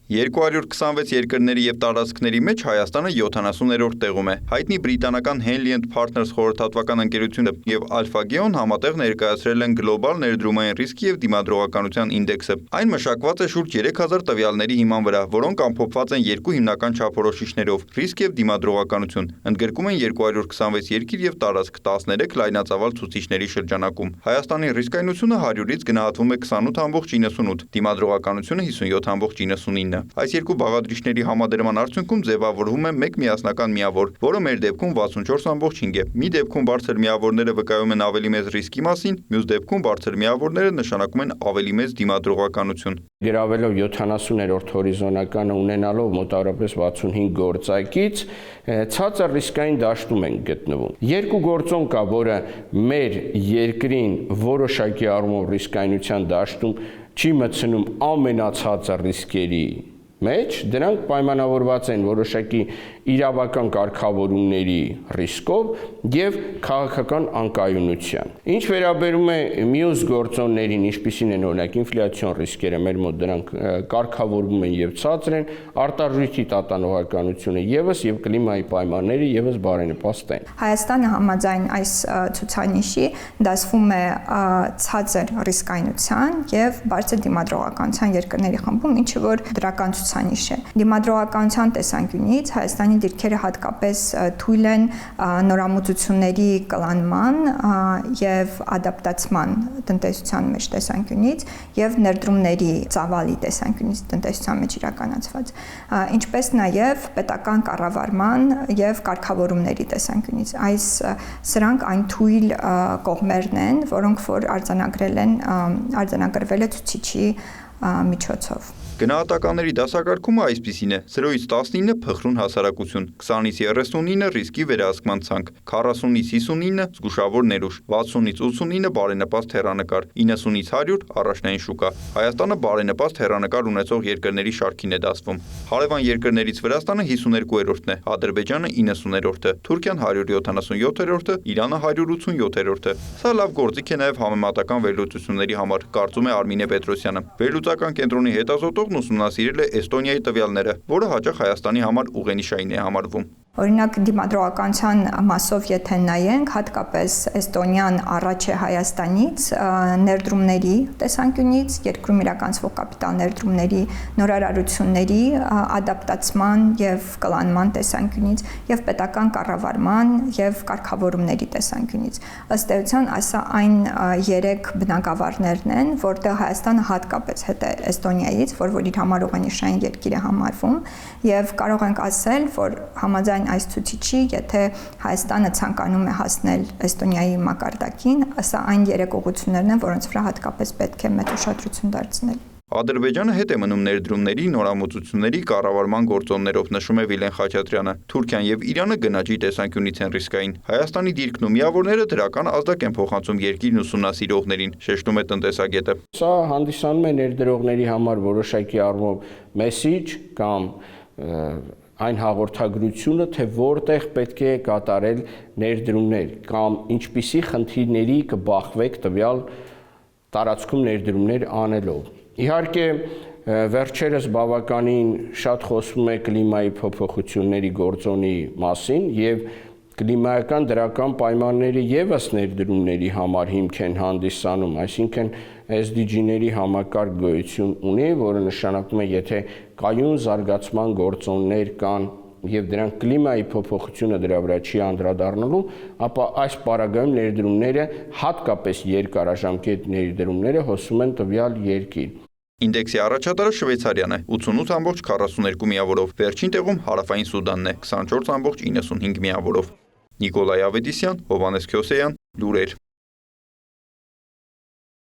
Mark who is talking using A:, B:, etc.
A: 226 երկրների և տարածքների մեջ Հայաստանը 70-րդ տեղում է։ Հայտնի բրիտանական Henley & Partners խորհրդատվական ընկերությունը և Alphageon համատեղ ներկայացրել են գլոբալ ներդրումային ռիսկի և դիմադրողականության ինդեքսը։ Այն մշակված է շուրջ 3000 տվյալների հիման վրա, որոնք ամփոփված են երկու հիմնական չափորոշիչներով՝ ռիսկ և դիմադրողականություն, ընդգրկում են 226 երկիր և տարածք 13 լայնածավալ ցուցիչների շրջանակում։ Հայաստանի ռիսկայնությունը 100-ից գնահատվում է 28,98, դիմադրողականությունը 57,99։ Այս երկու բաղադրիչների համադրման արդյունքում ձևավորվում է մեկ միասնական միավոր, որը մեր դեպքում 64,5 է։ Մի դեպքում բարձր միավորները վկայում են ավելի մեծ ռիսկի մասին, մյուս դեպքում բարձր միավորները նշանակում են ավելի մեծ դիմադրողականություն։
B: Գրավելով 70-րդ հորիզոնականը ունենալով մոտավորապես 65 գործակից, ցածր ռիսկային դաշտում ենք գտնվում։ Երկու գործոն կա, որը մեր երկրին որոշակի առումով ռիսկայնության դաշտում չի մտցնում ամենացածր ռիսկերի մեջ, դրանք պայմանավորված են որոշակի իրավական կարգավորումների ռիսկով եւ քաղաքական անկայունության։ Ինչ վերաբերում է մյուս գործոններին, ինչպիսին են օրինակ ինֆլյացիոն ռիսկերը, մեր մոտ դրանք կարգավորվում են եւ ցածր են, արտարժույթի տատանողականությունը եւս եւ կլիմայի պայմանները եւս բարենպաստ են։
C: Հայաստանը համաձայն այս ցուցանիշի դասվում է ցածր ռիսկայնության եւ բարձր դիմադրողականության երկրների խմբում, ինչը որ դրական ցուցանիշ է։ Դիմադրողականության տեսանկյունից Հայաստանի դիրքերը հատկապես թույլ են նորամուծությունների կլանման եւ ադապտացման տնտեսության մեջ տեսանկյունից եւ ներդրումների ծավալի տեսանկյունից տնտեսության մեջ իրականացված, ինչպես նաեւ պետական կառավարման եւ կարգավորումների տեսանկյունից։ Սրանք այն թույլ կողմերն են, որոնք որ արձանագրվել է ցուցիչի միջոցով։
A: Գնահատականների դասակարգումը այսպիսին է. 0-ից 19 փխրուն հասարակություն, 20-ից 39 ռիսկի վերահսկման ցանկ, 40-ից 59 զգուշավոր ներուժ, 60-ից 89 բարենպաստ հեռանկար, 90-ից 100 առաջնային շուկա։ Հայաստանը բարենպաստ հեռանկար ունեցող երկրների շարքին է դասվում։ Հարևան երկրներից Վրաստանը 52-րդն է, Ադրբեջանը 90-րդը, Թուրքիան 177-րդը, Իրանը 187-րդը։ Սա լավ գործիք է նաև համեմատական վերլուծությունների համար, կարծում է Արմինե Պետրոսյանը։ Վերլուծական կենտրոնի հետազոտողն ուսումնասիրել է Էստոնիայի տվյալները, որը հաճախ Հայաստանի համար ուղենիշային է համարվում։
C: Օրինակ դիմադրողականության մասով եթե նայենք, հատկապես Էստոնիան առաջ է Հայաստանից ներդրումների տեսանկյունից, երկրում իրականացվող կապիտալ ներդրումների, նորարարությունների ադապտացման եւ կլանման տեսանկյունից եւ պետական կառավարման եւ կարգավորումների տեսանկյունից։ Ըստ էության, ասա այն 3 բնագավառներն են, որտեղ Հայաստանը հատկապես հետ է Էստոնիայից, որ իր համար ուղենիշային երկիր է համարվում, եւ կարող ենք ասել, որ համաձայն այս ցուցիչի, եթե Հայաստանը ցանկանում է հասնել Էստոնիայի մակարդակին, ասա այն 3 ուղղություններն են, որոնց վրա հատկապես պետք է մեծ ուշադրություն դարձնել։
A: Ադրբեջանը հետ է մնում ներդրումների, նորամուծությունների, կառավարման գործոններով, նշում է Վիլեն Խաչատրյանը։ Թուրքիան եւ Իրանը գնաճի տեսանկյունից են ռիսկային։ Հայաստանի դիրքն ու միավորները դրական ազդակ են փոխանցում երկիրն ուսումնասիրողներին, շեշտում է տնտեսագետը։
B: Սա հանդիսանում է ներդրողների համար որոշակի առումով մեսիջ կամ այն հաղորդագրությունը, թե որտեղ պետք է կատարել ներդրումներ կամ ինչպիսի խնդիրների կբախվեք տվյալ տարածքում ներդրումներ անելով։ Իհարկե, վերջերս բավականին շատ խոսվում է կլիմայի փոփոխությունների գործոնի մասին եւ կլիմայական դրական պայմանները եւս ներդրումների համար հիմք են հանդիսանում, այսինքն SDG-ների համակարգ գոյություն ունի, որը նշանակում է, եթե կայուն զարգացման գործոններ կան եւ դրանք կլիմայի փոփոխությունը դրա վրա չի անդրադառնալու, ապա այս պարագայում ներդրումները, հատկապես երկարաժամկետ ներդրումները հոսում են տվյալ երկիր։
A: Ինդեքսի առաջատարը Շվեյցարիան է 88,42 միավորով, վերջին տեղում Հարավային Սուդանն է 24,95 միավորով։ Նիկոլայ Ավետիսյան, Հովհաննես Քյոսեյան, լուրեր։